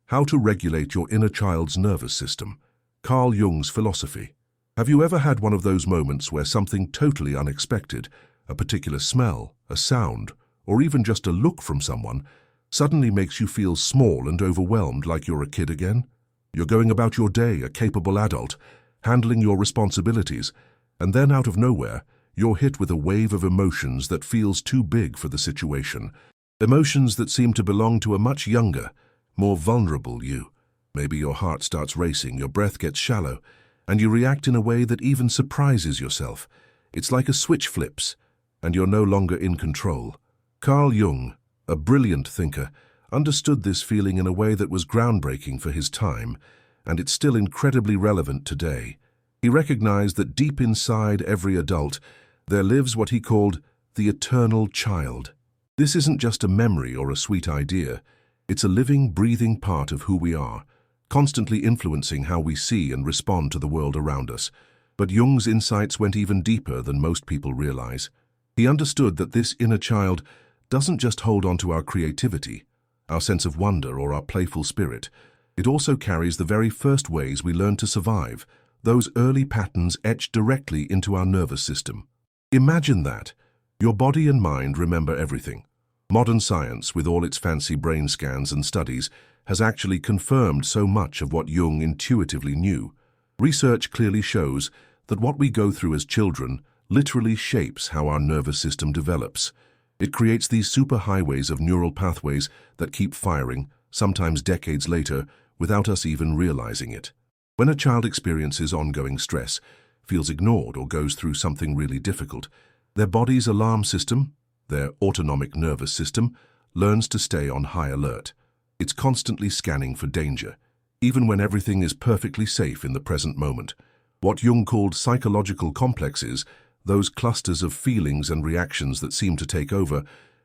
How to regulate your inner child's nervous system. Carl Jung's philosophy. Have you ever had one of those moments where something totally unexpected, a particular smell, a sound, or even just a look from someone, suddenly makes you feel small and overwhelmed like you're a kid again? You're going about your day, a capable adult, handling your responsibilities, and then out of nowhere, you're hit with a wave of emotions that feels too big for the situation. Emotions that seem to belong to a much younger, more vulnerable you. Maybe your heart starts racing, your breath gets shallow, and you react in a way that even surprises yourself. It's like a switch flips, and you're no longer in control. Carl Jung, a brilliant thinker, understood this feeling in a way that was groundbreaking for his time, and it's still incredibly relevant today. He recognized that deep inside every adult, there lives what he called the eternal child. This isn't just a memory or a sweet idea. It's a living, breathing part of who we are, constantly influencing how we see and respond to the world around us. But Jung's insights went even deeper than most people realize. He understood that this inner child doesn't just hold on to our creativity, our sense of wonder, or our playful spirit. It also carries the very first ways we learn to survive, those early patterns etched directly into our nervous system. Imagine that. Your body and mind remember everything. Modern science, with all its fancy brain scans and studies, has actually confirmed so much of what Jung intuitively knew. Research clearly shows that what we go through as children literally shapes how our nervous system develops. It creates these superhighways of neural pathways that keep firing, sometimes decades later, without us even realizing it. When a child experiences ongoing stress, feels ignored, or goes through something really difficult, their body's alarm system, their autonomic nervous system, learns to stay on high alert. It's constantly scanning for danger, even when everything is perfectly safe in the present moment. What Jung called psychological complexes, those clusters of feelings and reactions that seem to take over,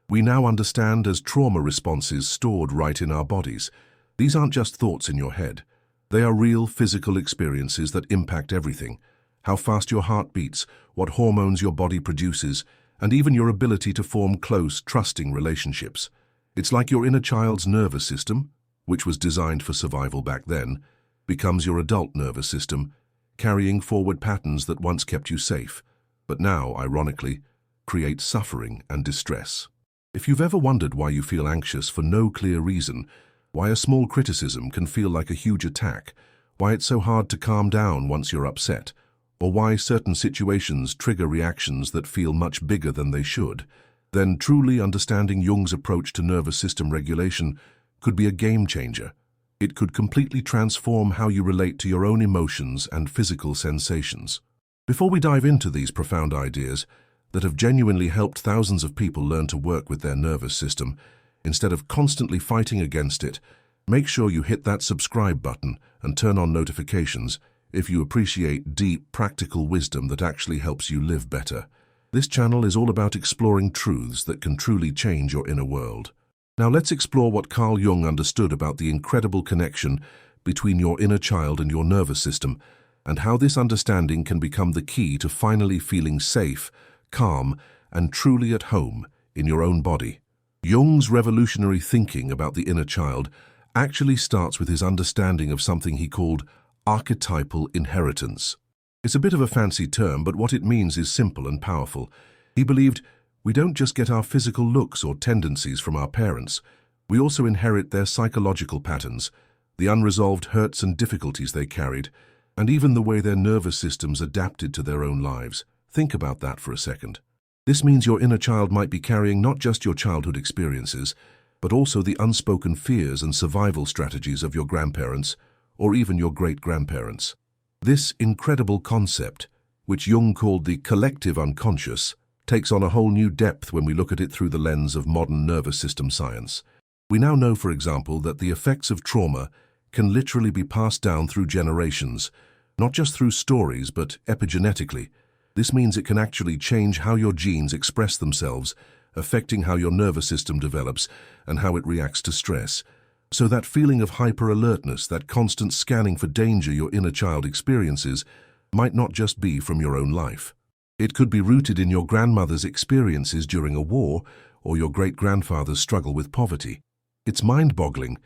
we now understand as trauma responses stored right in our bodies. These aren't just thoughts in your head. They are real physical experiences that impact everything. How fast your heart beats, what hormones your body produces, and even your ability to form close, trusting relationships. It's like your inner child's nervous system, which was designed for survival back then, becomes your adult nervous system, carrying forward patterns that once kept you safe, but now, ironically, create suffering and distress. If you've ever wondered why you feel anxious for no clear reason, why a small criticism can feel like a huge attack, why it's so hard to calm down once you're upset, or why certain situations trigger reactions that feel much bigger than they should, then truly understanding Jung's approach to nervous system regulation could be a game changer. It could completely transform how you relate to your own emotions and physical sensations. Before we dive into these profound ideas that have genuinely helped thousands of people learn to work with their nervous system, instead of constantly fighting against it, make sure you hit that subscribe button and turn on notifications if you appreciate deep, practical wisdom that actually helps you live better. This channel is all about exploring truths that can truly change your inner world. Now let's explore what Carl Jung understood about the incredible connection between your inner child and your nervous system, and how this understanding can become the key to finally feeling safe, calm, and truly at home in your own body. Jung's revolutionary thinking about the inner child actually starts with his understanding of something he called archetypal inheritance. It's a bit of a fancy term, but what it means is simple and powerful. He believed we don't just get our physical looks or tendencies from our parents, we also inherit their psychological patterns, the unresolved hurts and difficulties they carried, and even the way their nervous systems adapted to their own lives. Think about that for a second. This means your inner child might be carrying not just your childhood experiences, but also the unspoken fears and survival strategies of your grandparents, or even your great-grandparents. This incredible concept, which Jung called the collective unconscious, takes on a whole new depth when we look at it through the lens of modern nervous system science. We now know, for example, that the effects of trauma can literally be passed down through generations, not just through stories, but epigenetically. This means it can actually change how your genes express themselves, affecting how your nervous system develops and how it reacts to stress. So that feeling of hyper-alertness, that constant scanning for danger your inner child experiences, might not just be from your own life. It could be rooted in your grandmother's experiences during a war or your great-grandfather's struggle with poverty. It's mind-boggling,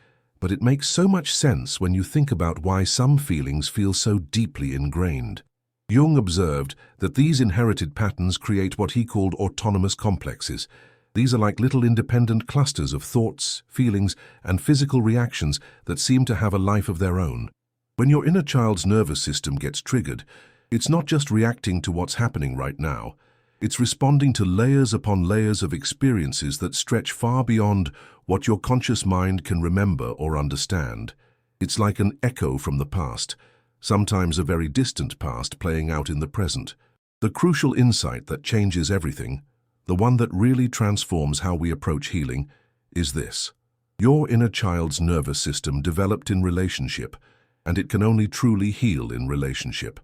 but it makes so much sense when you think about why some feelings feel so deeply ingrained. Jung observed that these inherited patterns create what he called autonomous complexes. These are like little independent clusters of thoughts, feelings, and physical reactions that seem to have a life of their own. When your inner child's nervous system gets triggered, it's not just reacting to what's happening right now. It's responding to layers upon layers of experiences that stretch far beyond what your conscious mind can remember or understand. It's like an echo from the past, sometimes a very distant past playing out in the present. The crucial insight that changes everything, the one that really transforms how we approach healing, is this. Your inner child's nervous system developed in relationship, and it can only truly heal in relationship.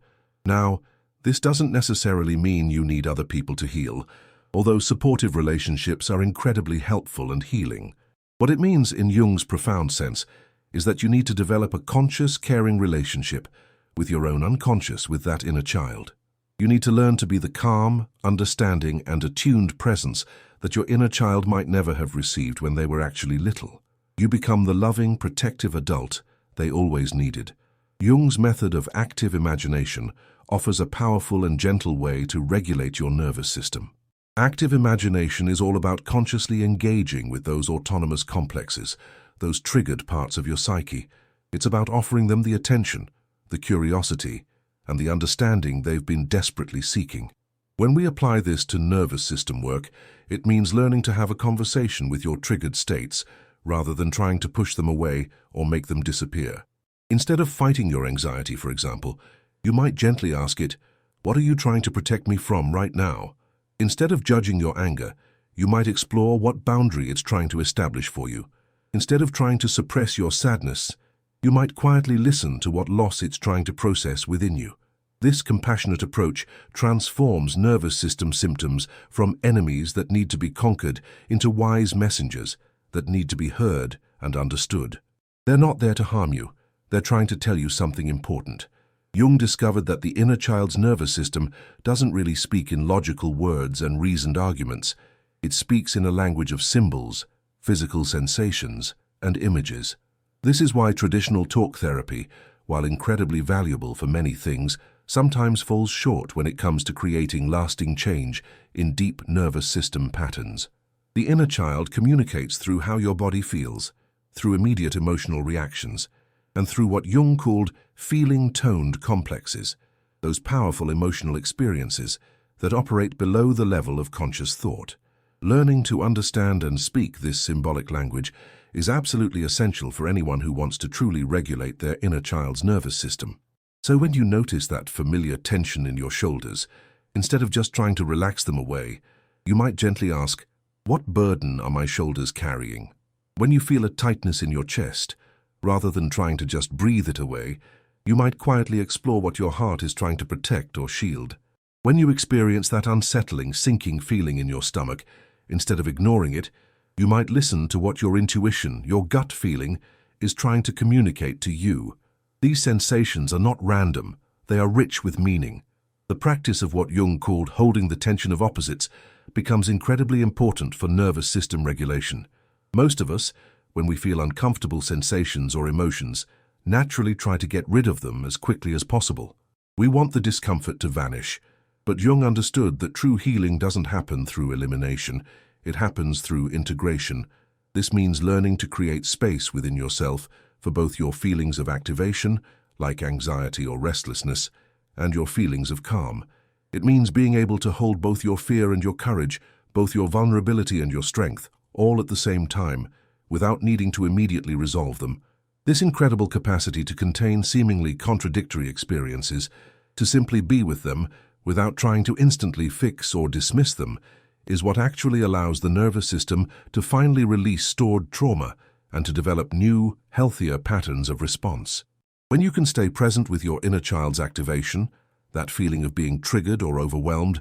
Now, this doesn't necessarily mean you need other people to heal, although supportive relationships are incredibly helpful and healing. What it means in Jung's profound sense is that you need to develop a conscious, caring relationship with your own unconscious, with that inner child. You need to learn to be the calm, understanding, and attuned presence that your inner child might never have received when they were actually little. You become the loving, protective adult they always needed. Jung's method of active imagination offers a powerful and gentle way to regulate your nervous system. Active imagination is all about consciously engaging with those autonomous complexes, those triggered parts of your psyche. It's about offering them the attention, the curiosity, and the understanding they've been desperately seeking. When we apply this to nervous system work, it means learning to have a conversation with your triggered states, rather than trying to push them away or make them disappear. Instead of fighting your anxiety, for example, you might gently ask it, "What are you trying to protect me from right now?" Instead of judging your anger, you might explore what boundary it's trying to establish for you. Instead of trying to suppress your sadness, you might quietly listen to what loss it's trying to process within you. This compassionate approach transforms nervous system symptoms from enemies that need to be conquered into wise messengers that need to be heard and understood. They're not there to harm you. They're trying to tell you something important. Jung discovered that the inner child's nervous system doesn't really speak in logical words and reasoned arguments. It speaks in a language of symbols, physical sensations, and images. This is why traditional talk therapy, while incredibly valuable for many things, sometimes falls short when it comes to creating lasting change in deep nervous system patterns. The inner child communicates through how your body feels, through immediate emotional reactions, and through what Jung called feeling-toned complexes, those powerful emotional experiences that operate below the level of conscious thought. Learning to understand and speak this symbolic language is absolutely essential for anyone who wants to truly regulate their inner child's nervous system. So when you notice that familiar tension in your shoulders, instead of just trying to relax them away, you might gently ask, "What burden are my shoulders carrying?" When you feel a tightness in your chest, rather than trying to just breathe it away, you might quietly explore what your heart is trying to protect or shield. When you experience that unsettling, sinking feeling in your stomach, instead of ignoring it, you might listen to what your intuition, your gut feeling, is trying to communicate to you. These sensations are not random, they are rich with meaning. The practice of what Jung called holding the tension of opposites becomes incredibly important for nervous system regulation. Most of us, when we feel uncomfortable sensations or emotions, naturally try to get rid of them as quickly as possible. We want the discomfort to vanish, but Jung understood that true healing doesn't happen through elimination, it happens through integration. This means learning to create space within yourself for both your feelings of activation, like anxiety or restlessness, and your feelings of calm. It means being able to hold both your fear and your courage, both your vulnerability and your strength, all at the same time, without needing to immediately resolve them. This incredible capacity to contain seemingly contradictory experiences, to simply be with them without trying to instantly fix or dismiss them, is what actually allows the nervous system to finally release stored trauma and to develop new, healthier patterns of response. When you can stay present with your inner child's activation, that feeling of being triggered or overwhelmed,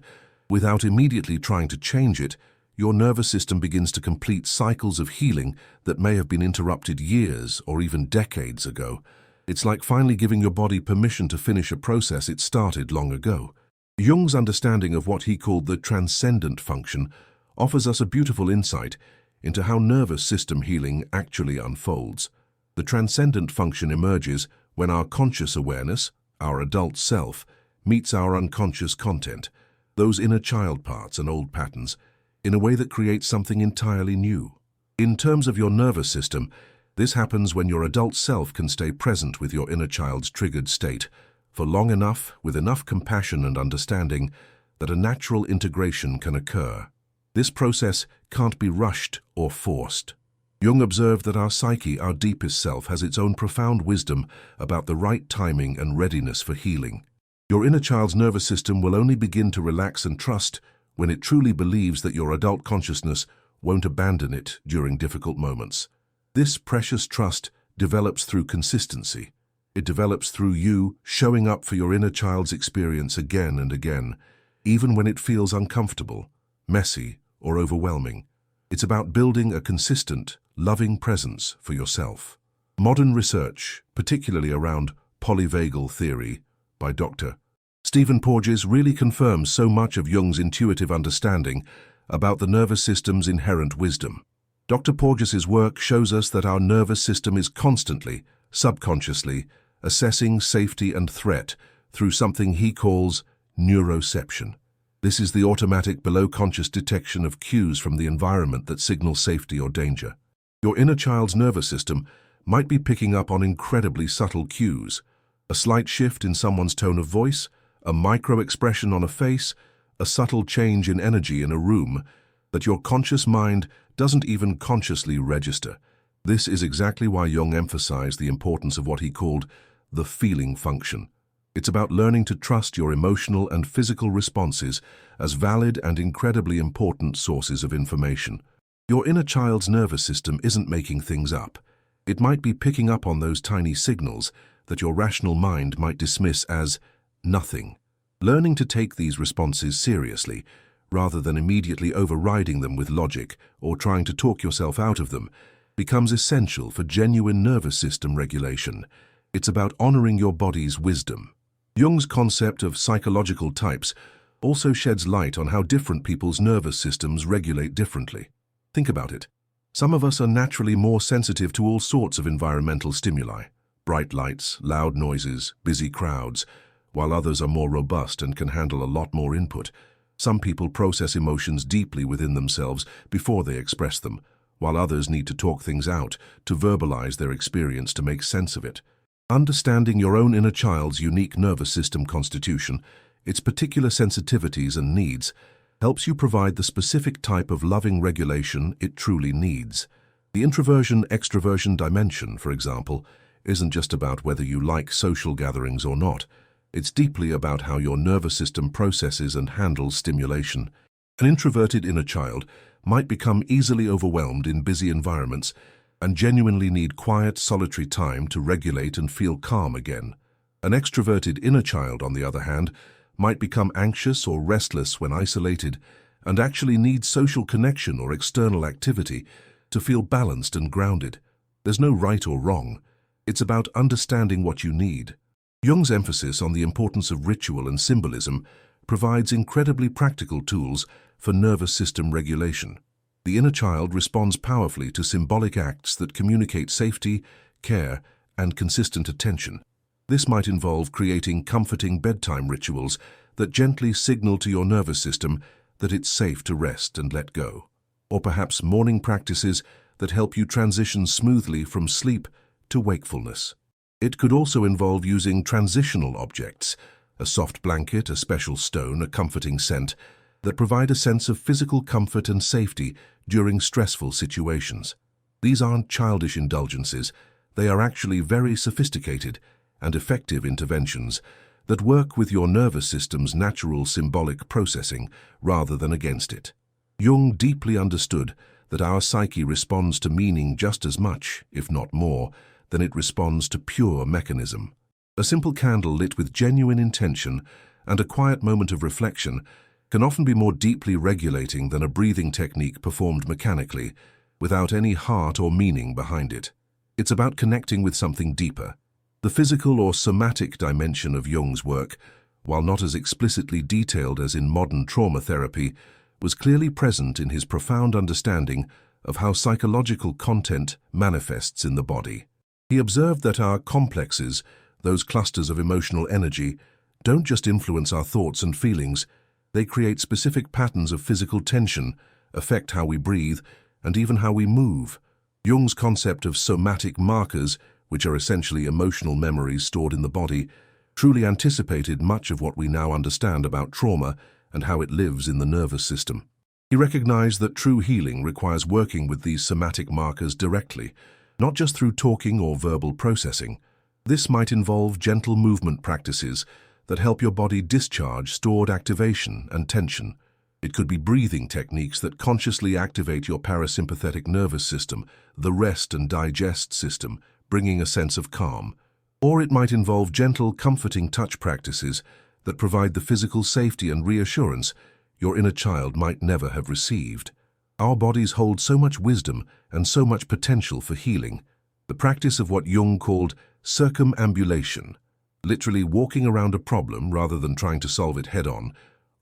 without immediately trying to change it, your nervous system begins to complete cycles of healing that may have been interrupted years or even decades ago. It's like finally giving your body permission to finish a process it started long ago. Jung's understanding of what he called the transcendent function offers us a beautiful insight into how nervous system healing actually unfolds. The transcendent function emerges when our conscious awareness, our adult self, meets our unconscious content, those inner child parts and old patterns, in a way that creates something entirely new. In terms of your nervous system, this happens when your adult self can stay present with your inner child's triggered state for long enough, with enough compassion and understanding, that a natural integration can occur. This process can't be rushed or forced. Jung observed that our psyche, our deepest self, has its own profound wisdom about the right timing and readiness for healing. Your inner child's nervous system will only begin to relax and trust when it truly believes that your adult consciousness won't abandon it during difficult moments. This precious trust develops through consistency. It develops through you showing up for your inner child's experience again and again, even when it feels uncomfortable, messy, or overwhelming. It's about building a consistent, loving presence for yourself. Modern research, particularly around polyvagal theory by Dr. Stephen Porges, really confirms so much of Jung's intuitive understanding about the nervous system's inherent wisdom. Dr. Porges's work shows us that our nervous system is constantly, subconsciously, assessing safety and threat through something he calls neuroception. This is the automatic below-conscious detection of cues from the environment that signal safety or danger. Your inner child's nervous system might be picking up on incredibly subtle cues, a slight shift in someone's tone of voice, a micro-expression on a face, a subtle change in energy in a room that your conscious mind doesn't even consciously register. This is exactly why Jung emphasized the importance of what he called the feeling function. It's about learning to trust your emotional and physical responses as valid and incredibly important sources of information. Your inner child's nervous system isn't making things up. It might be picking up on those tiny signals that your rational mind might dismiss as nothing. Learning to take these responses seriously, rather than immediately overriding them with logic or trying to talk yourself out of them, becomes essential for genuine nervous system regulation. It's about honoring your body's wisdom. Jung's concept of psychological types also sheds light on how different people's nervous systems regulate differently. Think about it. Some of us are naturally more sensitive to all sorts of environmental stimuli, bright lights, loud noises, busy crowds, while others are more robust and can handle a lot more input. Some people process emotions deeply within themselves before they express them, while others need to talk things out, to verbalize their experience to make sense of it. Understanding your own inner child's unique nervous system constitution, its particular sensitivities and needs, helps you provide the specific type of loving regulation it truly needs. The introversion-extroversion dimension, for example, isn't just about whether you like social gatherings or not. It's deeply about how your nervous system processes and handles stimulation. An introverted inner child might become easily overwhelmed in busy environments and genuinely need quiet, solitary time to regulate and feel calm again. An extroverted inner child, on the other hand, might become anxious or restless when isolated and actually need social connection or external activity to feel balanced and grounded. There's no right or wrong. It's about understanding what you need. Jung's emphasis on the importance of ritual and symbolism provides incredibly practical tools for nervous system regulation. The inner child responds powerfully to symbolic acts that communicate safety, care, and consistent attention. This might involve creating comforting bedtime rituals that gently signal to your nervous system that it's safe to rest and let go. Or perhaps morning practices that help you transition smoothly from sleep to wakefulness. It could also involve using transitional objects, a soft blanket, a special stone, a comforting scent, that provide a sense of physical comfort and safety during stressful situations. These aren't childish indulgences. They are actually very sophisticated and effective interventions that work with your nervous system's natural symbolic processing rather than against it. Jung deeply understood that our psyche responds to meaning just as much, if not more, than it responds to pure mechanism. A simple candle lit with genuine intention and a quiet moment of reflection can often be more deeply regulating than a breathing technique performed mechanically, without any heart or meaning behind it. It's about connecting with something deeper. The physical or somatic dimension of Jung's work, while not as explicitly detailed as in modern trauma therapy, was clearly present in his profound understanding of how psychological content manifests in the body. He observed that our complexes, those clusters of emotional energy, don't just influence our thoughts and feelings, they create specific patterns of physical tension, affect how we breathe, and even how we move. Jung's concept of somatic markers, which are essentially emotional memories stored in the body, truly anticipated much of what we now understand about trauma and how it lives in the nervous system. He recognized that true healing requires working with these somatic markers directly, not just through talking or verbal processing. This might involve gentle movement practices that help your body discharge stored activation and tension. It could be breathing techniques that consciously activate your parasympathetic nervous system, the rest and digest system, bringing a sense of calm. Or it might involve gentle, comforting touch practices that provide the physical safety and reassurance your inner child might never have received. Our bodies hold so much wisdom and so much potential for healing. The practice of what Jung called circumambulation, literally walking around a problem rather than trying to solve it head-on,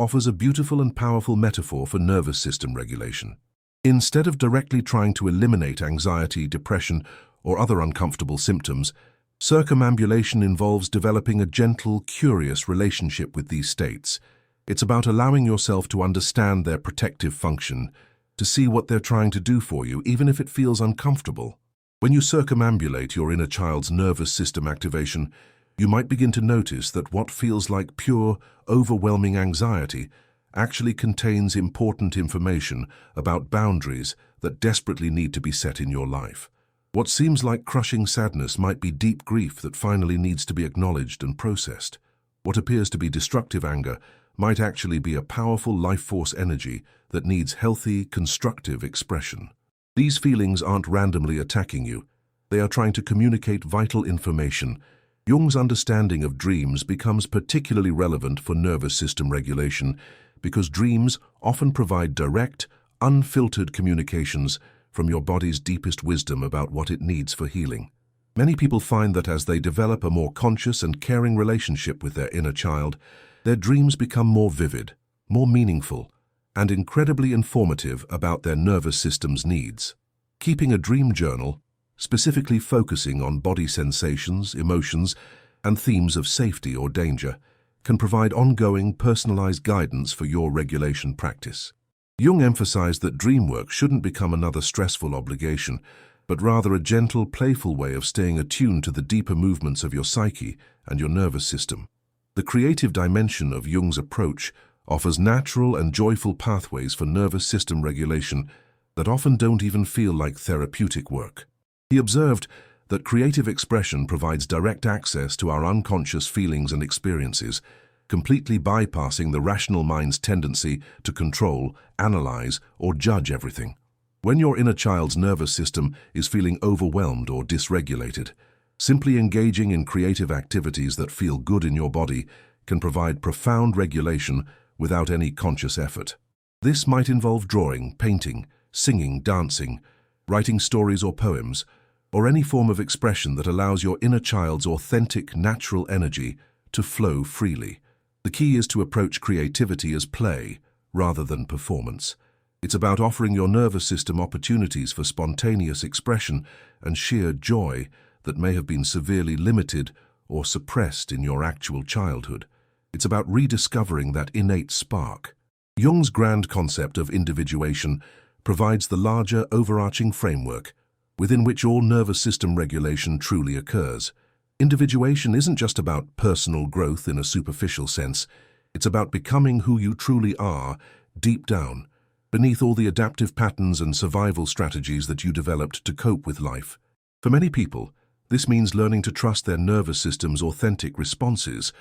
offers a beautiful and powerful metaphor for nervous system regulation. Instead of directly trying to eliminate anxiety, depression, or other uncomfortable symptoms, circumambulation involves developing a gentle, curious relationship with these states. It's about allowing yourself to understand their protective function, to see what they're trying to do for you, even if it feels uncomfortable. When you circumambulate your inner child's nervous system activation, you might begin to notice that what feels like pure, overwhelming anxiety actually contains important information about boundaries that desperately need to be set in your life. What seems like crushing sadness might be deep grief that finally needs to be acknowledged and processed. What appears to be destructive anger might actually be a powerful life force energy that needs healthy, constructive expression. These feelings aren't randomly attacking you. They are trying to communicate vital information. Jung's understanding of dreams becomes particularly relevant for nervous system regulation because dreams often provide direct, unfiltered communications from your body's deepest wisdom about what it needs for healing. Many people find that as they develop a more conscious and caring relationship with their inner child, their dreams become more vivid, more meaningful, and incredibly informative about their nervous system's needs. Keeping a dream journal, specifically focusing on body sensations, emotions, and themes of safety or danger, can provide ongoing, personalized guidance for your regulation practice. Jung emphasized that dream work shouldn't become another stressful obligation, but rather a gentle, playful way of staying attuned to the deeper movements of your psyche and your nervous system. The creative dimension of Jung's approach offers natural and joyful pathways for nervous system regulation that often don't even feel like therapeutic work. He observed that creative expression provides direct access to our unconscious feelings and experiences, completely bypassing the rational mind's tendency to control, analyze, or judge everything. When your inner child's nervous system is feeling overwhelmed or dysregulated, simply engaging in creative activities that feel good in your body can provide profound regulation without any conscious effort. This might involve drawing, painting, singing, dancing, writing stories or poems, or any form of expression that allows your inner child's authentic, natural energy to flow freely. The key is to approach creativity as play rather than performance. It's about offering your nervous system opportunities for spontaneous expression and sheer joy that may have been severely limited or suppressed in your actual childhood. It's about rediscovering that innate spark. Jung's grand concept of individuation provides the larger, overarching framework within which all nervous system regulation truly occurs. Individuation isn't just about personal growth in a superficial sense. It's about becoming who you truly are, deep down, beneath all the adaptive patterns and survival strategies that you developed to cope with life. For many people, this means learning to trust their nervous system's authentic responses,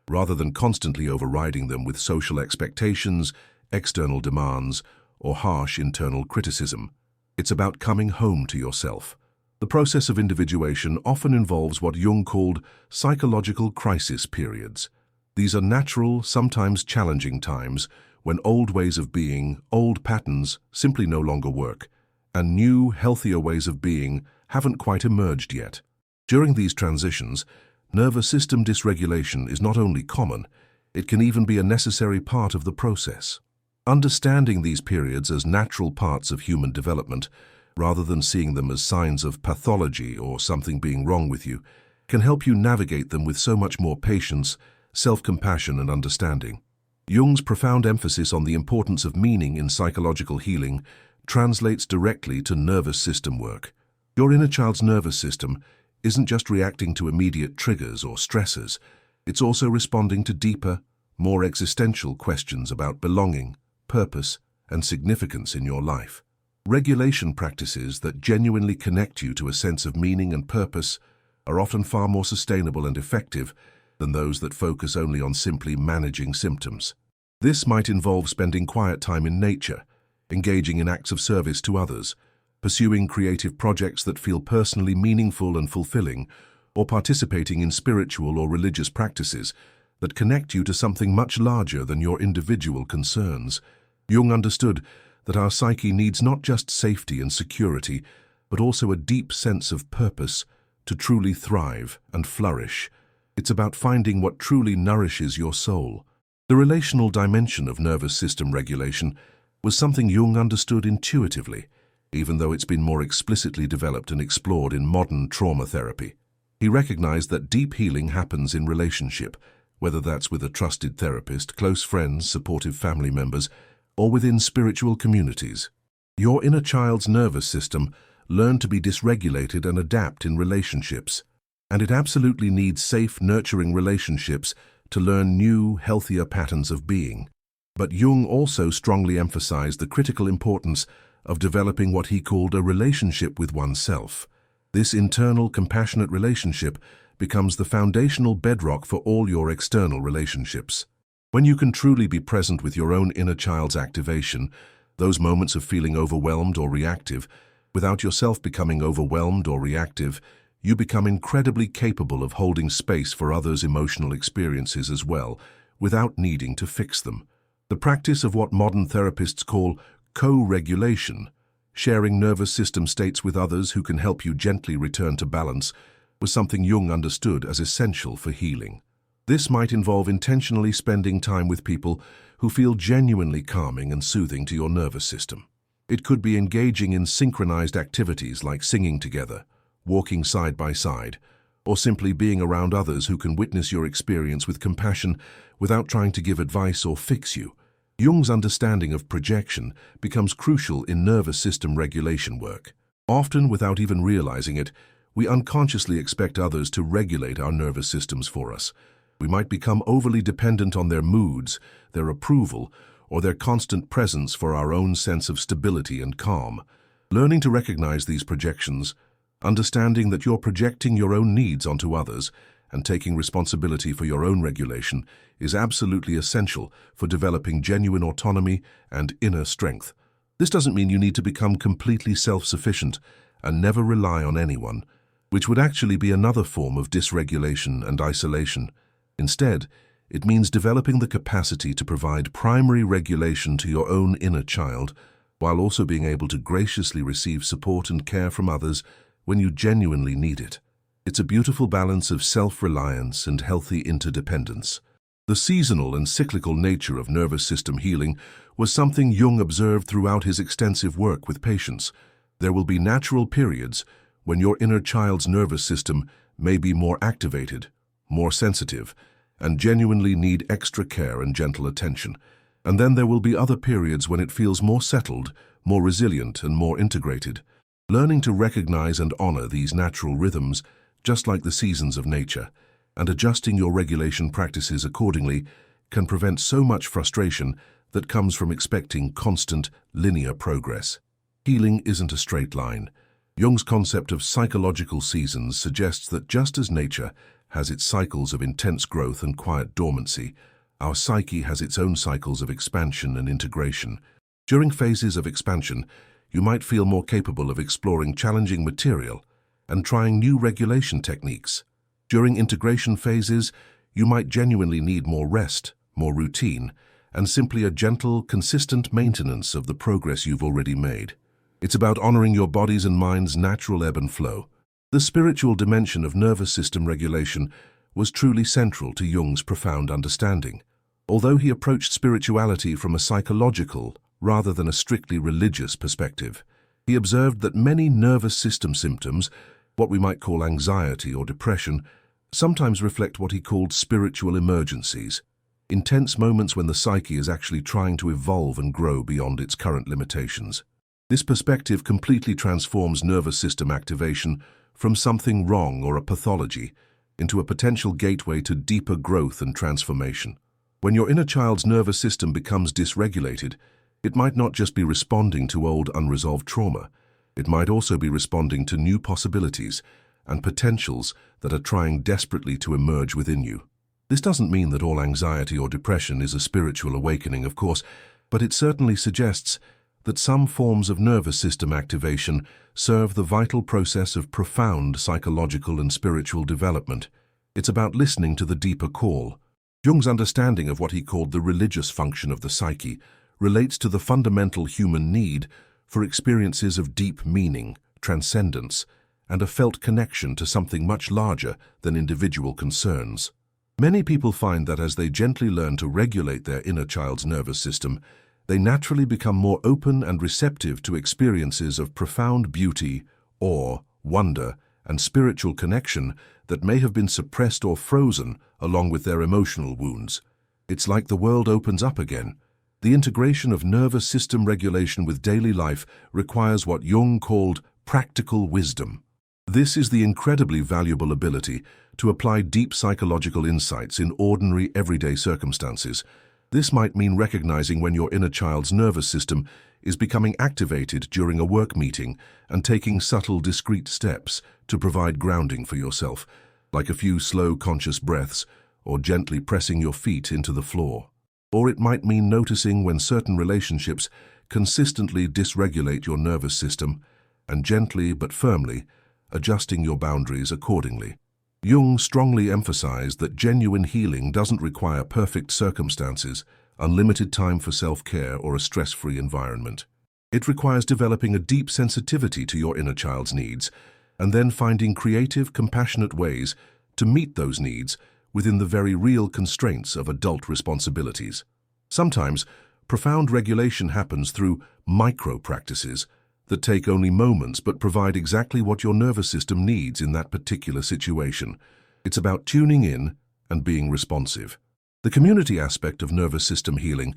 rather than constantly overriding them with social expectations, external demands, or harsh internal criticism. It's about coming home to yourself. The process of individuation often involves what Jung called psychological crisis periods. These are natural, sometimes challenging times when old ways of being, old patterns simply no longer work, and new, healthier ways of being haven't quite emerged yet. During these transitions, nervous system dysregulation is not only common, it can even be a necessary part of the process. Understanding these periods as natural parts of human development rather than seeing them as signs of pathology or something being wrong with you, can help you navigate them with so much more patience, self-compassion, and understanding. Jung's profound emphasis on the importance of meaning in psychological healing translates directly to nervous system work. Your inner child's nervous system isn't just reacting to immediate triggers or stressors, it's also responding to deeper, more existential questions about belonging, purpose, and significance in your life. Regulation practices that genuinely connect you to a sense of meaning and purpose are often far more sustainable and effective than those that focus only on simply managing symptoms. This might involve spending quiet time in nature, engaging in acts of service to others, pursuing creative projects that feel personally meaningful and fulfilling, or participating in spiritual or religious practices that connect you to something much larger than your individual concerns. Jung understood that our psyche needs not just safety and security, but also a deep sense of purpose to truly thrive and flourish. It's about finding what truly nourishes your soul. The relational dimension of nervous system regulation was something Jung understood intuitively, even though it's been more explicitly developed and explored in modern trauma therapy. He recognized that deep healing happens in relationship, whether that's with a trusted therapist, close friends, supportive family members, or within spiritual communities. Your inner child's nervous system learned to be dysregulated and adapt in relationships, and it absolutely needs safe, nurturing relationships to learn new, healthier patterns of being. But Jung also strongly emphasized the critical importance of developing what he called a relationship with oneself. This internal, compassionate relationship becomes the foundational bedrock for all your external relationships. When you can truly be present with your own inner child's activation, those moments of feeling overwhelmed or reactive, without yourself becoming overwhelmed or reactive, you become incredibly capable of holding space for others' emotional experiences as well, without needing to fix them. The practice of what modern therapists call co-regulation, sharing nervous system states with others who can help you gently return to balance, was something Jung understood as essential for healing. This might involve intentionally spending time with people who feel genuinely calming and soothing to your nervous system. It could be engaging in synchronized activities like singing together, walking side by side, or simply being around others who can witness your experience with compassion without trying to give advice or fix you. Jung's understanding of projection becomes crucial in nervous system regulation work. Often, without even realizing it, we unconsciously expect others to regulate our nervous systems for us. We might become overly dependent on their moods, their approval, or their constant presence for our own sense of stability and calm. Learning to recognize these projections, understanding that you're projecting your own needs onto others, and taking responsibility for your own regulation is absolutely essential for developing genuine autonomy and inner strength. This doesn't mean you need to become completely self-sufficient and never rely on anyone, which would actually be another form of dysregulation and isolation. Instead, it means developing the capacity to provide primary regulation to your own inner child, while also being able to graciously receive support and care from others when you genuinely need it. It's a beautiful balance of self-reliance and healthy interdependence. The seasonal and cyclical nature of nervous system healing was something Jung observed throughout his extensive work with patients. There will be natural periods when your inner child's nervous system may be more activated, more sensitive, and genuinely need extra care and gentle attention. And then there will be other periods when it feels more settled, more resilient, and more integrated. Learning to recognize and honor these natural rhythms, just like the seasons of nature, and adjusting your regulation practices accordingly can prevent so much frustration that comes from expecting constant, linear progress. Healing isn't a straight line. Jung's concept of psychological seasons suggests that just as nature has its cycles of intense growth and quiet dormancy, our psyche has its own cycles of expansion and integration. During phases of expansion, you might feel more capable of exploring challenging material and trying new regulation techniques. During integration phases, you might genuinely need more rest, more routine, and simply a gentle, consistent maintenance of the progress you've already made. It's about honoring your body's and mind's natural ebb and flow. The spiritual dimension of nervous system regulation was truly central to Jung's profound understanding. Although he approached spirituality from a psychological rather than a strictly religious perspective, He observed that many nervous system symptoms, what we might call anxiety or depression, sometimes reflect what he called spiritual emergencies, intense moments when the psyche is actually trying to evolve and grow beyond its current limitations. This perspective completely transforms nervous system activation from something wrong or a pathology into a potential gateway to deeper growth and transformation. When your inner child's nervous system becomes dysregulated, it might not just be responding to old unresolved trauma. It might also be responding to new possibilities and potentials that are trying desperately to emerge within you. This doesn't mean that all anxiety or depression is a spiritual awakening, of course, but it certainly suggests that some forms of nervous system activation serve the vital process of profound psychological and spiritual development. It's about listening to the deeper call. Jung's understanding of what he called the religious function of the psyche relates to the fundamental human need for experiences of deep meaning, transcendence, and a felt connection to something much larger than individual concerns. Many people find that as they gently learn to regulate their inner child's nervous system, they naturally become more open and receptive to experiences of profound beauty, awe, wonder, and spiritual connection that may have been suppressed or frozen along with their emotional wounds. It's like the world opens up again. The integration of nervous system regulation with daily life requires what Jung called practical wisdom. This is the incredibly valuable ability to apply deep psychological insights in ordinary, everyday circumstances. This might mean recognizing when your inner child's nervous system is becoming activated during a work meeting and taking subtle, discreet steps to provide grounding for yourself, like a few slow, conscious breaths or gently pressing your feet into the floor. Or it might mean noticing when certain relationships consistently dysregulate your nervous system and gently but firmly adjusting your boundaries accordingly. Jung strongly emphasized that genuine healing doesn't require perfect circumstances, unlimited time for self-care, or a stress-free environment. It requires developing a deep sensitivity to your inner child's needs and then finding creative, compassionate ways to meet those needs within the very real constraints of adult responsibilities. Sometimes, profound regulation happens through micro-practices that take only moments but provide exactly what your nervous system needs in that particular situation. It's about tuning in and being responsive. The community aspect of nervous system healing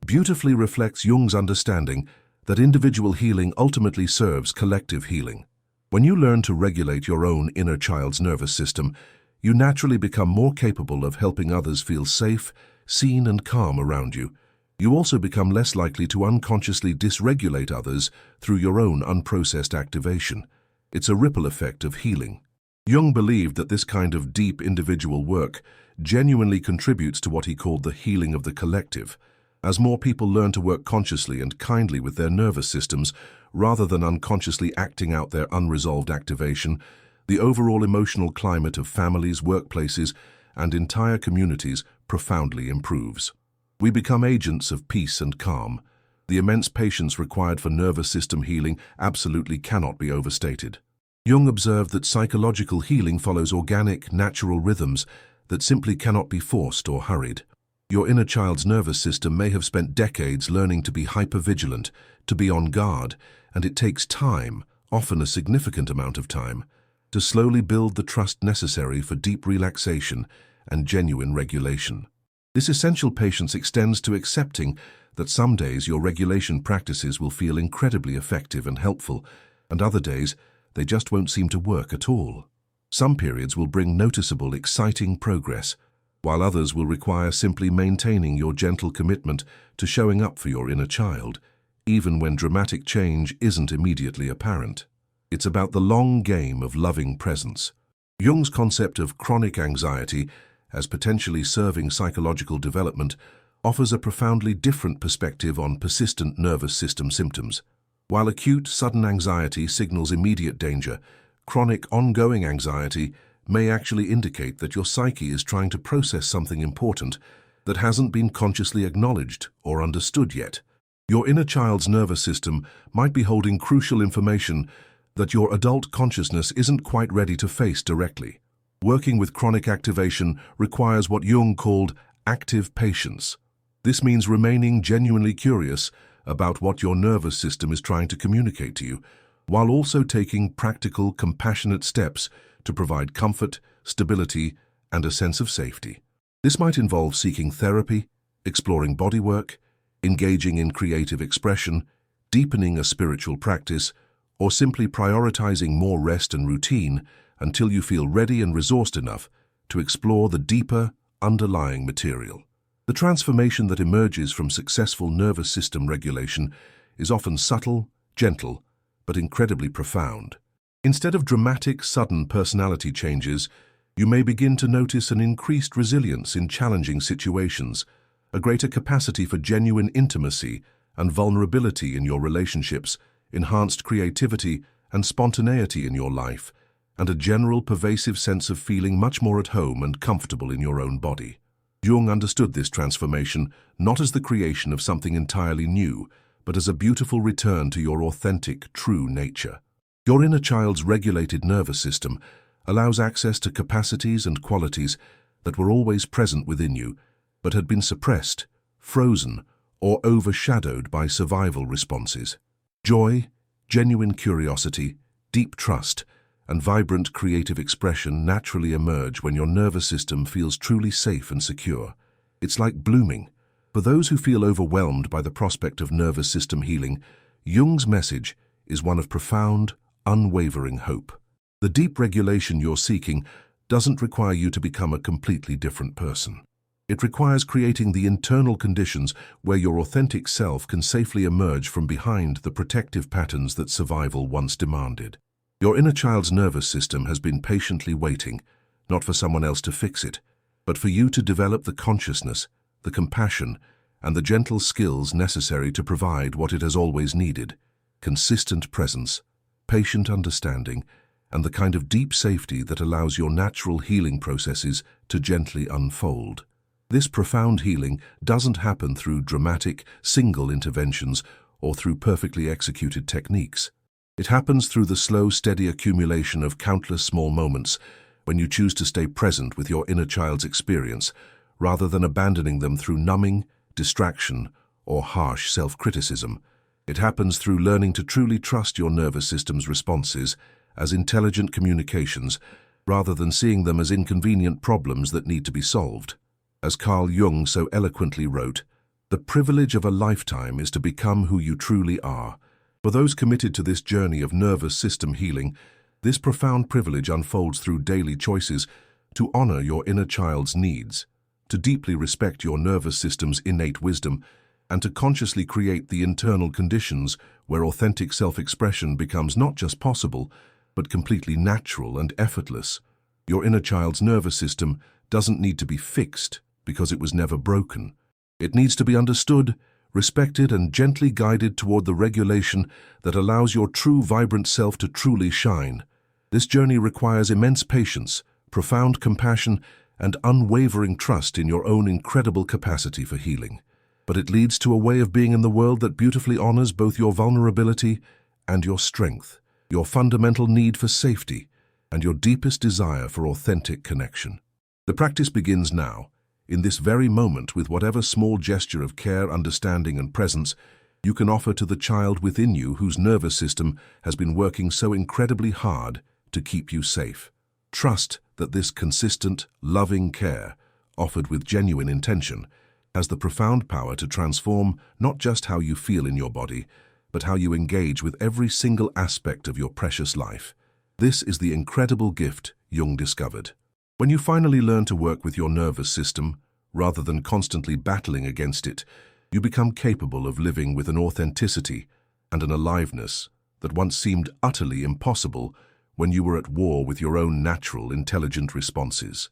beautifully reflects Jung's understanding that individual healing ultimately serves collective healing. When you learn to regulate your own inner child's nervous system, you naturally become more capable of helping others feel safe, seen, and calm around you. You also become less likely to unconsciously dysregulate others through your own unprocessed activation. It's a ripple effect of healing. Jung believed that this kind of deep individual work genuinely contributes to what he called the healing of the collective. As more people learn to work consciously and kindly with their nervous systems, rather than unconsciously acting out their unresolved activation, the overall emotional climate of families, workplaces, and entire communities profoundly improves. We become agents of peace and calm. The immense patience required for nervous system healing absolutely cannot be overstated. Jung observed that psychological healing follows organic, natural rhythms that simply cannot be forced or hurried. Your inner child's nervous system may have spent decades learning to be hypervigilant, to be on guard, and it takes time, often a significant amount of time, to slowly build the trust necessary for deep relaxation and genuine regulation. This essential patience extends to accepting that some days your regulation practices will feel incredibly effective and helpful, and other days they just won't seem to work at all. Some periods will bring noticeable, exciting progress, while others will require simply maintaining your gentle commitment to showing up for your inner child, even when dramatic change isn't immediately apparent. It's about the long game of loving presence. Jung's concept of chronic anxiety as potentially serving psychological development offers a profoundly different perspective on persistent nervous system symptoms. While acute, sudden anxiety signals immediate danger, chronic, ongoing anxiety may actually indicate that your psyche is trying to process something important that hasn't been consciously acknowledged or understood yet. Your inner child's nervous system might be holding crucial information that your adult consciousness isn't quite ready to face directly. Working with chronic activation requires what Jung called active patience. This means remaining genuinely curious about what your nervous system is trying to communicate to you, while also taking practical, compassionate steps to provide comfort, stability, and a sense of safety. This might involve seeking therapy, exploring bodywork, engaging in creative expression, deepening a spiritual practice, or simply prioritizing more rest and routine until you feel ready and resourced enough to explore the deeper, underlying material. The transformation that emerges from successful nervous system regulation is often subtle, gentle, but incredibly profound. Instead of dramatic, sudden personality changes, you may begin to notice an increased resilience in challenging situations, a greater capacity for genuine intimacy and vulnerability in your relationships, enhanced creativity and spontaneity in your life, and a general pervasive sense of feeling much more at home and comfortable in your own body. Jung understood this transformation not as the creation of something entirely new, but as a beautiful return to your authentic, true nature. Your inner child's regulated nervous system allows access to capacities and qualities that were always present within you, but had been suppressed, frozen, or overshadowed by survival responses. Joy, genuine curiosity, deep trust, and vibrant creative expression naturally emerge when your nervous system feels truly safe and secure. It's like blooming. For those who feel overwhelmed by the prospect of nervous system healing, Jung's message is one of profound, unwavering hope. The deep regulation you're seeking doesn't require you to become a completely different person. It requires creating the internal conditions where your authentic self can safely emerge from behind the protective patterns that survival once demanded. Your inner child's nervous system has been patiently waiting, not for someone else to fix it, but for you to develop the consciousness, the compassion, and the gentle skills necessary to provide what it has always needed: consistent presence, patient understanding, and the kind of deep safety that allows your natural healing processes to gently unfold. This profound healing doesn't happen through dramatic, single interventions or through perfectly executed techniques. It happens through the slow, steady accumulation of countless small moments when you choose to stay present with your inner child's experience, rather than abandoning them through numbing, distraction, or harsh self-criticism. It happens through learning to truly trust your nervous system's responses as intelligent communications, rather than seeing them as inconvenient problems that need to be solved. As Carl Jung so eloquently wrote, "The privilege of a lifetime is to become who you truly are." For those committed to this journey of nervous system healing, this profound privilege unfolds through daily choices to honor your inner child's needs, to deeply respect your nervous system's innate wisdom, and to consciously create the internal conditions where authentic self-expression becomes not just possible, but completely natural and effortless. Your inner child's nervous system doesn't need to be fixed because it was never broken. It needs to be understood, respected, and gently guided toward the regulation that allows your true, vibrant self to truly shine. This journey requires immense patience, profound compassion, and unwavering trust in your own incredible capacity for healing. But it leads to a way of being in the world that beautifully honors both your vulnerability and your strength, your fundamental need for safety, and your deepest desire for authentic connection. The practice begins now, in this very moment, with whatever small gesture of care, understanding, and presence you can offer to the child within you whose nervous system has been working so incredibly hard to keep you safe. Trust that this consistent, loving care, offered with genuine intention, has the profound power to transform not just how you feel in your body, but how you engage with every single aspect of your precious life. This is the incredible gift Jung discovered. When you finally learn to work with your nervous system, rather than constantly battling against it, you become capable of living with an authenticity and an aliveness that once seemed utterly impossible when you were at war with your own natural, intelligent responses.